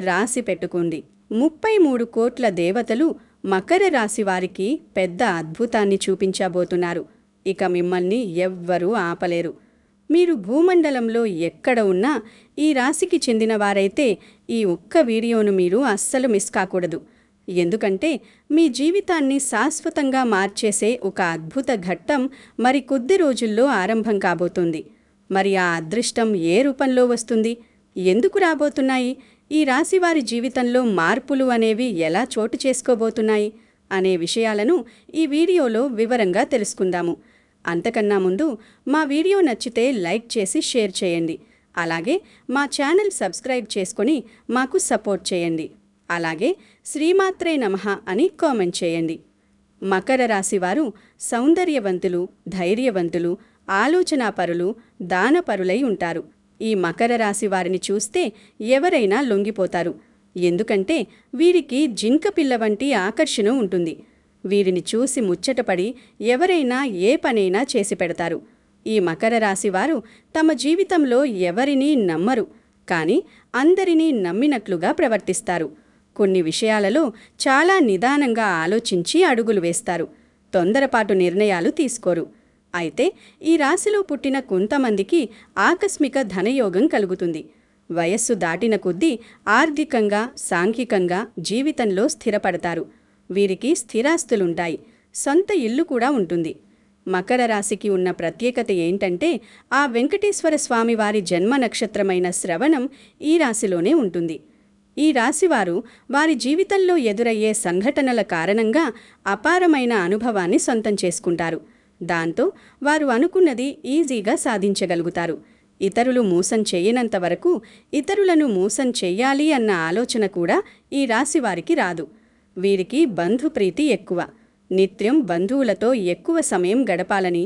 రాసి పెట్టుకోండి. 33 కోట్ల దేవతలు మకర రాశి వారికి పెద్ద అద్భుతాన్ని చూపించబోతున్నారు. ఇక మిమ్మల్ని ఎవ్వరూ ఆపలేరు. మీరు భూమండలంలో ఎక్కడ ఉన్నా ఈ రాశికి చెందిన వారైతే ఈ ఒక్క వీడియోను మీరు అస్సలు మిస్ కాకూడదు. ఎందుకంటే మీ జీవితాన్ని శాశ్వతంగా మార్చేసే ఒక అద్భుత ఘట్టం మరి కొద్ది రోజుల్లో ఆరంభం కాబోతుంది. మరి ఆ అదృష్టం ఏ రూపంలో వస్తుంది, ఎందుకు రాబోతున్నాయి, ఈ రాశివారి జీవితంలో మార్పులు అనేవి ఎలా చోటు చేసుకోబోతున్నాయి అనే విషయాలను ఈ వీడియోలో వివరంగా తెలుసుకుందాము. అంతకన్నా ముందు మా వీడియో నచ్చితే లైక్ చేసి షేర్ చేయండి. అలాగే మా ఛానల్ సబ్స్క్రైబ్ చేసుకొని మాకు సపోర్ట్ చేయండి. అలాగే శ్రీమాత్రే నమః అని కామెంట్ చేయండి. మకర రాశివారు సౌందర్యవంతులు, ధైర్యవంతులు, ఆలోచనాపరులు, దానపరులై ఉంటారు. ఈ మకర రాశి వారిని చూస్తే ఎవరైనా లొంగిపోతారు. ఎందుకంటే వీరికి జింక పిల్ల వంటి ఆకర్షణ ఉంటుంది. వీరిని చూసి ముచ్చటపడి ఎవరైనా ఏ పనైనా చేసి పెడతారు. ఈ మకర రాశివారు తమ జీవితంలో ఎవరినీ నమ్మరు, కానీ అందరినీ నమ్మినట్లుగా ప్రవర్తిస్తారు. కొన్ని విషయాలలో చాలా నిదానంగా ఆలోచించి అడుగులు వేస్తారు. తొందరపాటు నిర్ణయాలు తీసుకోరు. అయితే ఈ రాశిలో పుట్టిన కొంతమందికి ఆకస్మిక ధనయోగం కలుగుతుంది. వయస్సు దాటిన కొద్దీ ఆర్థికంగా, సాంఘికంగా జీవితంలో స్థిరపడతారు. వీరికి స్థిరాస్తులుంటాయి. సొంత ఇల్లు కూడా ఉంటుంది. మకర రాశికి ఉన్న ప్రత్యేకత ఏంటంటే ఆ వెంకటేశ్వర స్వామి వారి జన్మ నక్షత్రమైన శ్రవణం ఈ రాశిలోనే ఉంటుంది. ఈ రాశివారు వారి జీవితంలో ఎదురయ్యే సంఘటనల కారణంగా అపారమైన అనుభవాన్ని సొంతం చేసుకుంటారు. దాంతో వారు అనుకున్నది ఈజీగా సాధించగలుగుతారు. ఇతరులు మోసం చేయనంత వరకు ఇతరులను మోసం చెయ్యాలి అన్న ఆలోచన కూడా ఈ రాశివారికి రాదు. వీరికి బంధుప్రీతి ఎక్కువ. నిత్యం బంధువులతో ఎక్కువ సమయం గడపాలని,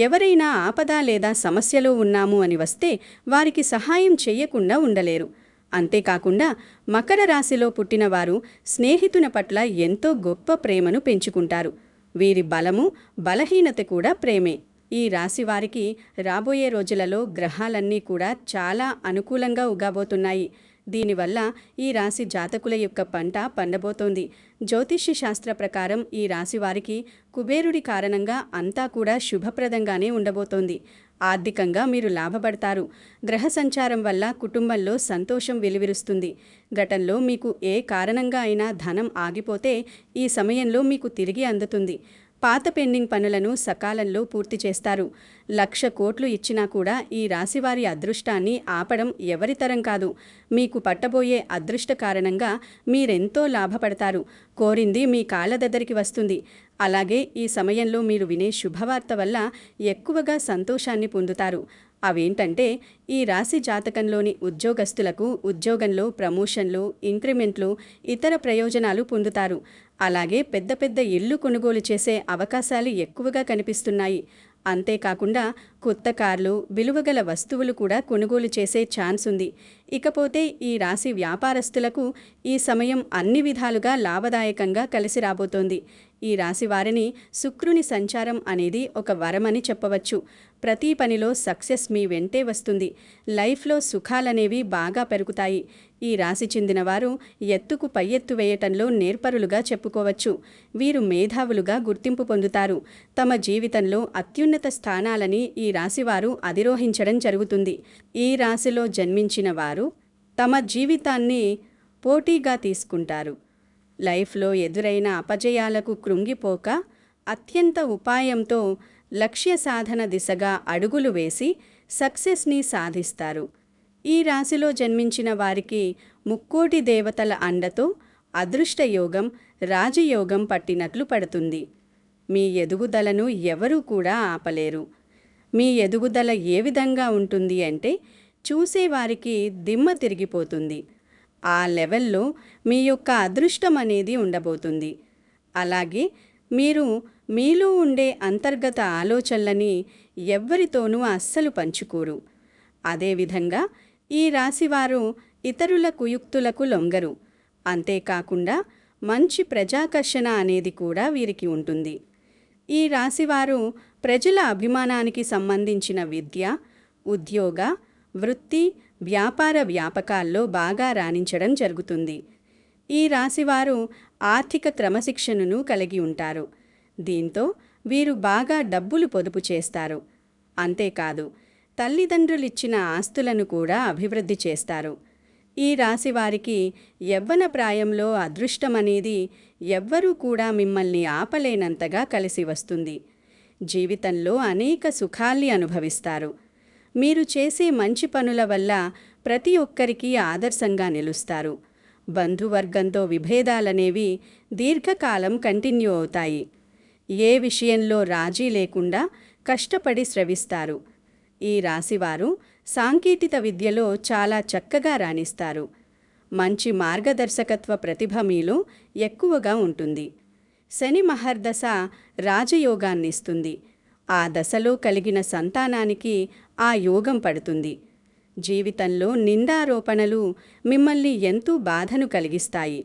ఎవరైనా ఆపద లేదా సమస్యలో ఉన్నాము అని వస్తే వారికి సహాయం చెయ్యకుండా ఉండలేరు. అంతేకాకుండా మకర రాశిలో పుట్టినవారు స్నేహితుల పట్ల ఎంతో గొప్ప ప్రేమను పెంచుకుంటారు. వీరి బలము, బలహీనత కూడా ప్రేమే. ఈ రాశివారికి రాబోయే రోజులలో గ్రహాలన్నీ కూడా చాలా అనుకూలంగా ఉగాబోతున్నాయి. దీనివల్ల ఈ రాశి జాతకుల యొక్క పంట పండబోతోంది. జ్యోతిష్య శాస్త్ర ప్రకారం ఈ రాశివారికి కుబేరుడి కారణంగా అంతా కూడా శుభప్రదంగానే ఉండబోతోంది. ఆర్థికంగా మీరు లాభపడతారు. గ్రహ సంచారం వల్ల కుటుంబంలో సంతోషం వెలువరుస్తుంది. గతంలో మీకు ఏ కారణంగా అయినా ధనం ఆగిపోతే ఈ సమయంలో మీకు తిరిగి అందుతుంది. పాత పెండింగ్ పనులను సకాలంలో పూర్తి చేస్తారు. 1,00,000 కోట్లు ఇచ్చినా కూడా ఈ రాశివారి అదృష్టాన్ని ఆపడం ఎవరితరం కాదు. మీకు పట్టబోయే అదృష్ట కారణంగా మీరెంతో లాభపడతారు. కోరింది మీ కాళ్ళ దగ్గరికి వస్తుంది. అలాగే ఈ సమయంలో మీరు వినే శుభవార్త వల్ల ఎక్కువగా సంతోషాన్ని పొందుతారు. అవేంటంటే ఈ రాశి జాతకంలోని ఉద్యోగస్తులకు ఉద్యోగంలో ప్రమోషన్లు, ఇంక్రిమెంట్లు, ఇతర ప్రయోజనాలు పొందుతారు. అలాగే పెద్ద పెద్ద ఇళ్ళు కొనుగోలు చేసే అవకాశాలు ఎక్కువగా కనిపిస్తున్నాయి. అంతేకాకుండా కొత్త కార్లు, విలువగల వస్తువులు కూడా కొనుగోలు చేసే ఛాన్స్ ఉంది. ఇకపోతే ఈ రాశి వ్యాపారస్తులకు ఈ సమయం అన్ని విధాలుగా లాభదాయకంగా కలిసి రాబోతోంది. ఈ రాశి వారిని శుక్రుని సంచారం అనేది ఒక వరమని చెప్పవచ్చు. ప్రతి పనిలో సక్సెస్ మీ వెంటే వస్తుంది. లైఫ్లో సుఖాలనేవి బాగా పెరుగుతాయి. ఈ రాశి చెందినవారు ఎత్తుకు పై ఎత్తు వేయటంలో నేర్పరులుగా చెప్పుకోవచ్చు. వీరు మేధావులుగా గుర్తింపు పొందుతారు. తమ జీవితంలో అత్యున్నత స్థానాలని ఈ రాశివారు అధిరోహించడం జరుగుతుంది. ఈ రాశిలో జన్మించిన వారు తమ జీవితాన్ని పోటీగా తీసుకుంటారు. లైఫ్లో ఎదురైన అపజయాలకు కృంగిపోక అత్యంత ఉపాయంతో లక్ష్య సాధన దిశగా అడుగులు వేసి సక్సెస్ని సాధిస్తారు. ఈ రాశిలో జన్మించిన వారికి ముక్కోటి దేవతల అండతో అదృష్టయోగం, రాజయోగం పట్టినట్లు పడుతుంది. మీ ఎదుగుదలను ఎవరూ కూడా ఆపలేరు. మీ ఎదుగుదల ఏ విధంగా ఉంటుంది అంటే చూసేవారికి దిమ్మ తిరిగిపోతుంది. ఆ లెవెల్లో మీ యొక్క అదృష్టం అనేది ఉండబోతుంది. అలాగే మీరు మీలో ఉండే అంతర్గత ఆలోచనలని ఎవ్వరితోనూ అస్సలు పంచుకోరు. అదేవిధంగా ఈ రాశివారు ఇతరుల కుయుక్తులకు లొంగరు. అంతేకాకుండా మంచి ప్రజాకర్షణ అనేది కూడా వీరికి ఉంటుంది. ఈ రాశివారు ప్రజల అభిమానానికి సంబంధించిన విద్య, ఉద్యోగ, వృత్తి, వ్యాపార వ్యాపకాల్లో బాగా రాణించడం జరుగుతుంది. ఈ రాశివారు ఆర్థిక క్రమశిక్షణను కలిగి ఉంటారు. దీంతో వీరు బాగా డబ్బులు పొదుపు చేస్తారు. అంతేకాదు, తల్లిదండ్రులిచ్చిన ఆస్తులను కూడా అభివృద్ధి చేస్తారు. ఈ రాశివారికి యవ్వన ప్రాయంలో అదృష్టమనేది ఎవ్వరూ కూడా మిమ్మల్ని ఆపలేనంతగా కలిసి వస్తుంది. జీవితంలో అనేక సుఖాల్ని అనుభవిస్తారు. మీరు చేసే మంచి పనుల వల్ల ప్రతి ఒక్కరికి ఆదర్శంగా నిలుస్తారు. బంధువర్గంతో విభేదాలనేవి దీర్ఘకాలం కంటిన్యూ అవుతాయి. ఏ విషయంలో రాజీ లేకుండా కష్టపడి శ్రవిస్తారు. ఈ రాశివారు సాంకేతిక విద్యలో చాలా చక్కగా రాణిస్తారు. మంచి మార్గదర్శకత్వ ప్రతిభ మీలో ఎక్కువగా ఉంటుంది. శని మహర్దశ రాజయోగాన్నిస్తుంది. ఆ దశలో కలిగిన సంతానానికి ఆ యోగం పడుతుంది. జీవితంలో నిందారోపణలు మిమ్మల్ని ఎంతో బాధను కలిగిస్తాయి.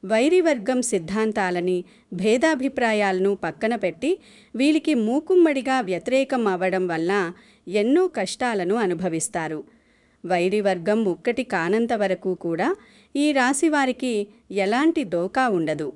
వైరివర్గం సిద్ధాంతాలని, భేదాభిప్రాయాలను పక్కన పెట్టి వీరికి మూకుమ్మడిగా వ్యతిరేకం అవ్వడం వల్ల ఎన్నో కష్టాలను అనుభవిస్తారు. వైరివర్గం ముక్కటి కానంత వరకు కూడా ఈ రాశివారికి ఎలాంటి దోకా ఉండదు.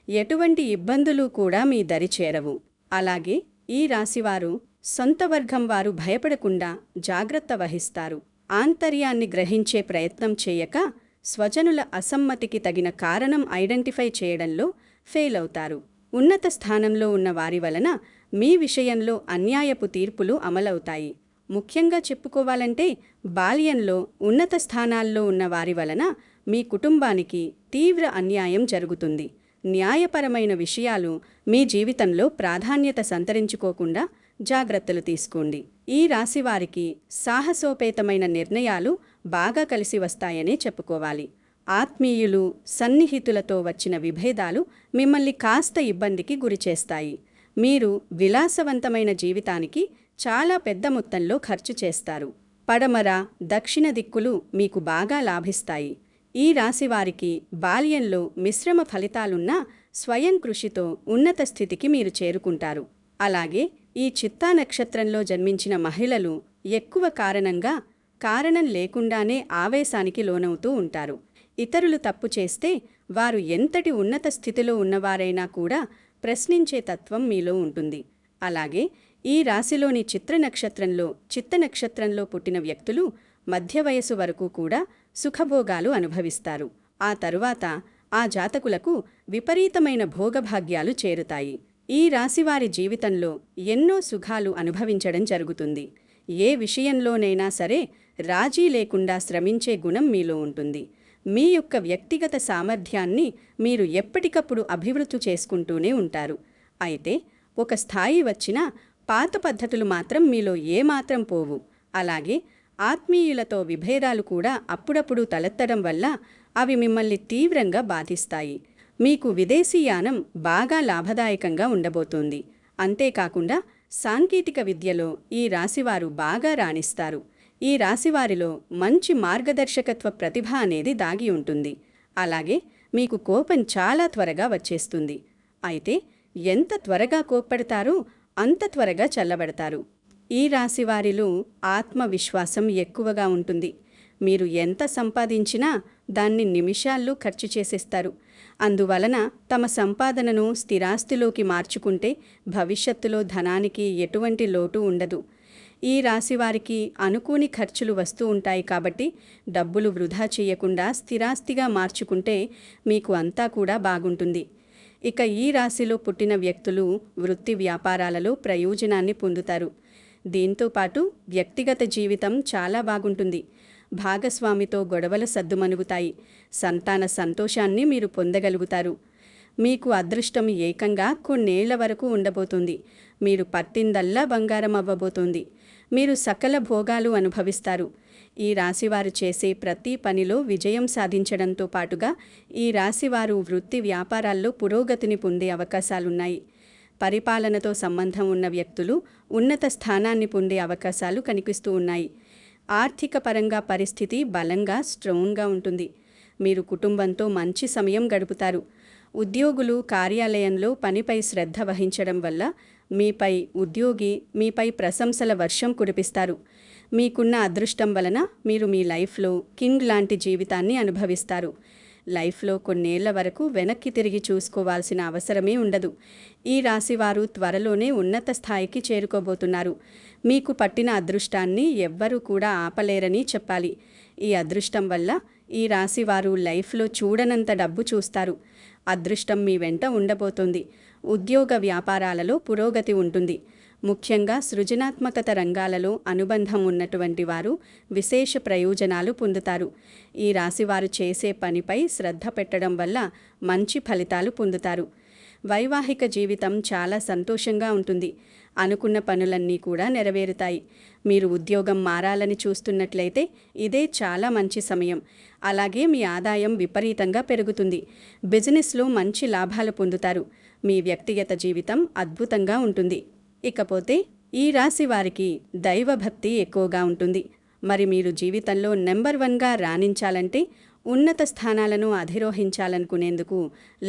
ఎటువంటి ఇబ్బందులు కూడా మీ దరి చేరవు. అలాగే ఈ రాశివారు సొంత వర్గం వారు భయపడకుండా జాగ్రత్త వహిస్తారు. ఆంతర్యాన్ని గ్రహించే ప్రయత్నం చేయక స్వజనుల అసమ్మతికి తగిన కారణం ఐడెంటిఫై చేయడంలో ఫెయిల్ అవుతారు. ఉన్నత స్థానంలో ఉన్న వారి వలన మీ విషయంలో అన్యాయపు తీర్పులు అమలవుతాయి. ముఖ్యంగా చెప్పుకోవాలంటే బాల్యంలో ఉన్నత స్థానాల్లో ఉన్న వారి వలన మీ కుటుంబానికి తీవ్ర అన్యాయం జరుగుతుంది. న్యాయపరమైన విషయాలు మీ జీవితంలో ప్రాధాన్యత సంతరించుకోకుండా జాగ్రత్తలు తీసుకోండి. ఈ రాశివారికి సాహసోపేతమైన నిర్ణయాలు బాగా కలిసి వస్తాయనే చెప్పుకోవాలి. ఆత్మీయులు, సన్నిహితులతో వచ్చిన విభేదాలు మిమ్మల్ని కాస్త ఇబ్బందికి గురిచేస్తాయి. మీరు విలాసవంతమైన జీవితానికి చాలా పెద్ద మొత్తంలో ఖర్చు చేస్తారు. పడమర, దక్షిణ దిక్కులు మీకు బాగా లాభిస్తాయి. ఈ రాశివారికి బాల్యంలో మిశ్రమ ఫలితాలున్నా స్వయం కృషితో ఉన్నత స్థితికి మీరు చేరుకుంటారు. అలాగే ఈ చిత్తా నక్షత్రంలో జన్మించిన మహిళలు ఎక్కువ కారణం లేకుండానే ఆవేశానికి లోనవుతూ ఉంటారు. ఇతరులు తప్పు చేస్తే వారు ఎంతటి ఉన్నత స్థితిలో ఉన్నవారైనా కూడా ప్రశ్నించే తత్వం మీలో ఉంటుంది. అలాగే ఈ రాశిలోని చిత్త నక్షత్రంలో పుట్టిన వ్యక్తులు మధ్య వయసు వరకు కూడా సుఖభోగాలు అనుభవిస్తారు. ఆ తరువాత ఆ జాతకులకు విపరీతమైన భోగభాగ్యాలు చేరుతాయి. ఈ రాశివారి జీవితంలో ఎన్నో సుఖాలు అనుభవించడం జరుగుతుంది. ఏ విషయంలోనైనా సరే రాజీ లేకుండా శ్రమించే గుణం మీలో ఉంటుంది. మీ యొక్క వ్యక్తిగత సామర్థ్యాన్ని మీరు ఎప్పటికప్పుడు అభివృద్ధి చేసుకుంటూనే ఉంటారు. అయితే ఒక స్థాయి వచ్చినా పాత పద్ధతులు మాత్రం మీలో ఏమాత్రం పోవు. అలాగే ఆత్మీయులతో విభేదాలు కూడా అప్పుడప్పుడు తలెత్తడం వల్ల అవి మిమ్మల్ని తీవ్రంగా బాధిస్తాయి. మీకు విదేశీయానం బాగా లాభదాయకంగా ఉండబోతోంది. అంతేకాకుండా సాంకేతిక విద్యలో ఈ రాశివారు బాగా రాణిస్తారు. ఈ రాశివారిలో మంచి మార్గదర్శకత్వ ప్రతిభ అనేది దాగి ఉంటుంది. అలాగే మీకు కోపం చాలా త్వరగా వచ్చేస్తుంది. అయితే ఎంత త్వరగా కోప్పడతారో అంత త్వరగా చల్లబడతారు. ఈ రాశివారిలో ఆత్మవిశ్వాసం ఎక్కువగా ఉంటుంది. మీరు ఎంత సంపాదించినా దాన్ని నిమిషాల్లో ఖర్చు చేసేస్తారు. అందువలన తమ సంపాదనను స్థిరాస్తిలోకి మార్చుకుంటే భవిష్యత్తులో ధనానికి ఎటువంటి లోటు ఉండదు. ఈ రాశివారికి అనుకోని ఖర్చులు వస్తూ ఉంటాయి కాబట్టి డబ్బులు వృధా చేయకుండా స్థిరాస్తిగా మార్చుకుంటే మీకు అంతా కూడా బాగుంటుంది. ఇక ఈ రాశిలో పుట్టిన వ్యక్తులు వృత్తి వ్యాపారాలలో ప్రయోజనాన్ని పొందుతారు. దీంతోపాటు వ్యక్తిగత జీవితం చాలా బాగుంటుంది. భాగస్వామితో గొడవలు సద్దుమణుగుతాయి. సంతాన సంతోషాన్ని మీరు పొందగలుగుతారు. మీకు అదృష్టం ఏకంగా కొన్నేళ్ల వరకు ఉండబోతుంది. మీరు పట్టిందల్లా బంగారం అవ్వబోతోంది. మీరు సకల భోగాలు అనుభవిస్తారు. ఈ రాశివారు చేసే ప్రతి పనిలో విజయం సాధించడంతో పాటుగా ఈ రాశివారు వృత్తి వ్యాపారాల్లో పురోగతిని పొందే అవకాశాలున్నాయి. పరిపాలనతో సంబంధం ఉన్న వ్యక్తులు ఉన్నత స్థానాన్ని పొందే అవకాశాలు కనిపిస్తూ ఉన్నాయి. ఆర్థిక పరంగా పరిస్థితి బలంగా స్ట్రాంగ్గా ఉంటుంది. మీరు కుటుంబంతో మంచి సమయం గడుపుతారు. ఉద్యోగులు కార్యాలయంలో పనిపై శ్రద్ధ వహించడం వల్ల మీపై ఉద్యోగి మీపై ప్రశంసల వర్షం కురిపిస్తారు. మీకున్న అదృష్టం వలన మీరు మీ లైఫ్లో కింగ్ లాంటి జీవితాన్ని అనుభవిస్తారు. లైఫ్లో కొన్నేళ్ల వరకు వెనక్కి తిరిగి చూసుకోవాల్సిన అవసరమే ఉండదు. ఈ రాశివారు త్వరలోనే ఉన్నత స్థాయికి చేరుకోబోతున్నారు. మీకు పట్టిన అదృష్టాన్ని ఎవ్వరూ కూడా ఆపలేరని చెప్పాలి. ఈ అదృష్టం వల్ల ఈ రాశివారు లైఫ్లో చూడనంత డబ్బు చూస్తారు. అదృష్టం మీ వెంట ఉండబోతోంది. ఉద్యోగ వ్యాపారాలలో పురోగతి ఉంటుంది. ముఖ్యంగా సృజనాత్మకత రంగాలలో అనుబంధం ఉన్నటువంటి వారు విశేష ప్రయోజనాలు పొందుతారు. ఈ రాశివారు చేసే పనిపై శ్రద్ధ పెట్టడం వల్ల మంచి ఫలితాలు పొందుతారు. వైవాహిక జీవితం చాలా సంతోషంగా ఉంటుంది. అనుకున్న పనులన్నీ కూడా నెరవేరుతాయి. మీరు ఉద్యోగం మారాలని చూస్తున్నట్లయితే ఇదే చాలా మంచి సమయం. అలాగే మీ ఆదాయం విపరీతంగా పెరుగుతుంది. బిజినెస్లో మంచి లాభాలు పొందుతారు. మీ వ్యక్తిగత జీవితం అద్భుతంగా ఉంటుంది. ఇకపోతే ఈ రాశి వారికి దైవభక్తి ఎక్కువగా ఉంటుంది. మరి మీరు జీవితంలో నెంబర్ 1గా రాణించాలంటే, ఉన్నత స్థానాలను అధిరోహించాలనుకునేందుకు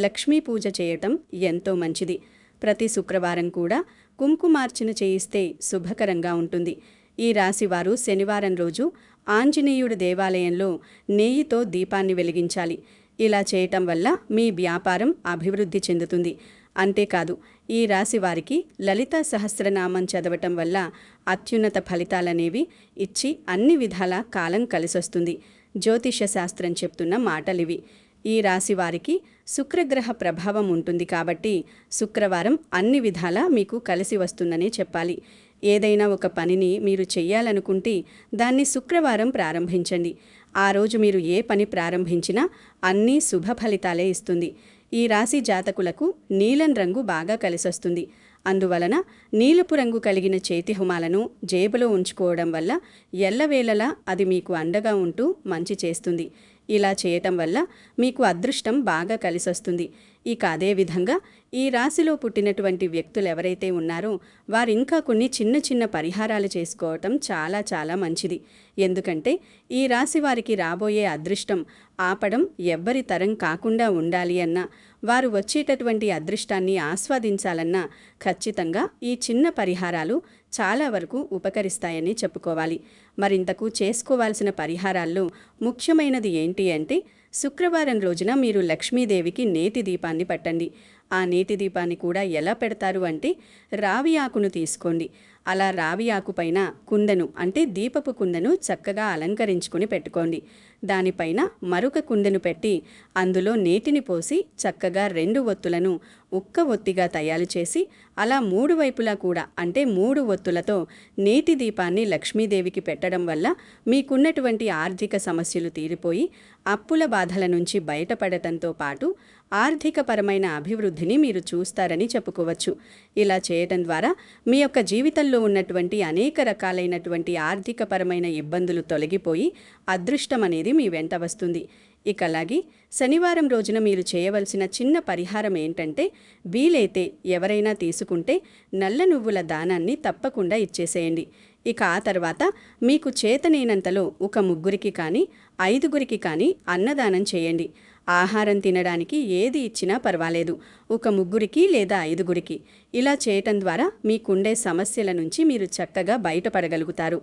లక్ష్మీ పూజ చేయటం ఎంతో మంచిది. ప్రతి శుక్రవారం కూడా కుంకుమార్చన చేయిస్తే శుభకరంగా ఉంటుంది. ఈ రాశివారు శనివారం రోజు ఆంజనేయుడి దేవాలయంలో నెయ్యితో దీపాన్ని వెలిగించాలి. ఇలా చేయటం వల్ల మీ వ్యాపారం అభివృద్ధి చెందుతుంది. అంతేకాదు, ఈ రాశి వారికి లలితా సహస్రనామం చదవటం వల్ల అత్యున్నత ఫలితాలనేవి ఇచ్చి అన్ని విధాల కాలం కలిసొస్తుంది. జ్యోతిష శాస్త్రం చెప్తున్న మాటలివి. ఈ రాశి వారికి శుక్రగ్రహ ప్రభావం ఉంటుంది కాబట్టి శుక్రవారం అన్ని విధాలా మీకు కలిసి వస్తుందనే చెప్పాలి. ఏదైనా ఒక పనిని మీరు చెయ్యాలనుకుంటే దాన్ని శుక్రవారం ప్రారంభించండి. ఆ రోజు మీరు ఏ పని ప్రారంభించినా అన్నీ శుభ ఫలితాలే ఇస్తుంది. ఈ రాశి జాతకులకు నీలం రంగు బాగా కలిసొస్తుంది. అందువలన నీలపు రంగు కలిగిన చేతి హుమాలను జేబులో ఉంచుకోవడం వల్ల ఎల్లవేళలా అది మీకు అండగా ఉంటూ మంచి చేస్తుంది. ఇలా చేయటం వల్ల మీకు అదృష్టం బాగా కలిసొస్తుంది. ఇక అదేవిధంగా ఈ రాశిలో పుట్టినటువంటి వ్యక్తులు ఎవరైతే ఉన్నారో వారు ఇంకా కొన్ని చిన్న చిన్న పరిహారాలు చేసుకోవటం చాలా చాలా మంచిది. ఎందుకంటే ఈ రాశి వారికి రాబోయే అదృష్టం ఆపడం ఎవ్వరి తరం కాకుండా ఉండాలి అన్నా, వారు వచ్చేటటువంటి అదృష్టాన్ని ఆస్వాదించాలన్నా ఖచ్చితంగా ఈ చిన్న పరిహారాలు చాలా వరకు ఉపకరిస్తాయని చెప్పుకోవాలి. మరింతకు చేసుకోవాల్సిన పరిహారాల్లో ముఖ్యమైనది ఏంటి అంటే, శుక్రవారం రోజున మీరు లక్ష్మీదేవికి నేతి దీపాన్ని పెట్టండి. ఆ నేతి దీపాన్ని కూడా ఎలా పెడతారు అంటే, రావి ఆకును తీసుకోండి. అలా రావి ఆకు పైన కుందను అంటే దీపపు కుందను చక్కగా అలంకరించుకొని పెట్టుకోండి. దానిపైన మరొక కుందను పెట్టి అందులో నేతిని పోసి చక్కగా 2 ఒత్తులను ఒక్క ఒత్తిగా తయారు చేసి అలా 3 వైపులా కూడా అంటే 3 ఒత్తులతో నేతి దీపాన్ని లక్ష్మీదేవికి పెట్టడం వల్ల మీకున్నటువంటి ఆర్థిక సమస్యలు తీరిపోయి అప్పుల బాధల నుంచి బయటపడటంతో పాటు ఆర్థికపరమైన అభివృద్ధిని మీరు చూస్తారని చెప్పుకోవచ్చు. ఇలా చేయటం ద్వారా మీ యొక్క జీవితంలో ఉన్నటువంటి అనేక రకాలైనటువంటి ఆర్థికపరమైన ఇబ్బందులు తొలగిపోయి అదృష్టం అనేది మీ వెంట వస్తుంది. ఇక అలాగే శనివారం రోజున మీరు చేయవలసిన చిన్న పరిహారం ఏంటంటే, వీలైతే ఎవరైనా తీసుకుంటే నల్ల నువ్వుల దానాన్ని తప్పకుండా ఇచ్చేసేయండి. ఇక ఆ తర్వాత మీకు చేతనైనంతలో ఒక 3 కానీ 5 కానీ అన్నదానం చేయండి. ఆహారం తినడానికి ఏది ఇచ్చినా పర్వాలేదు. ఒక 3 లేదా 5 ఇలా చేయటం ద్వారా మీకుండే సమస్యల నుంచి మీరు చక్కగా బయటపడగలుగుతారు.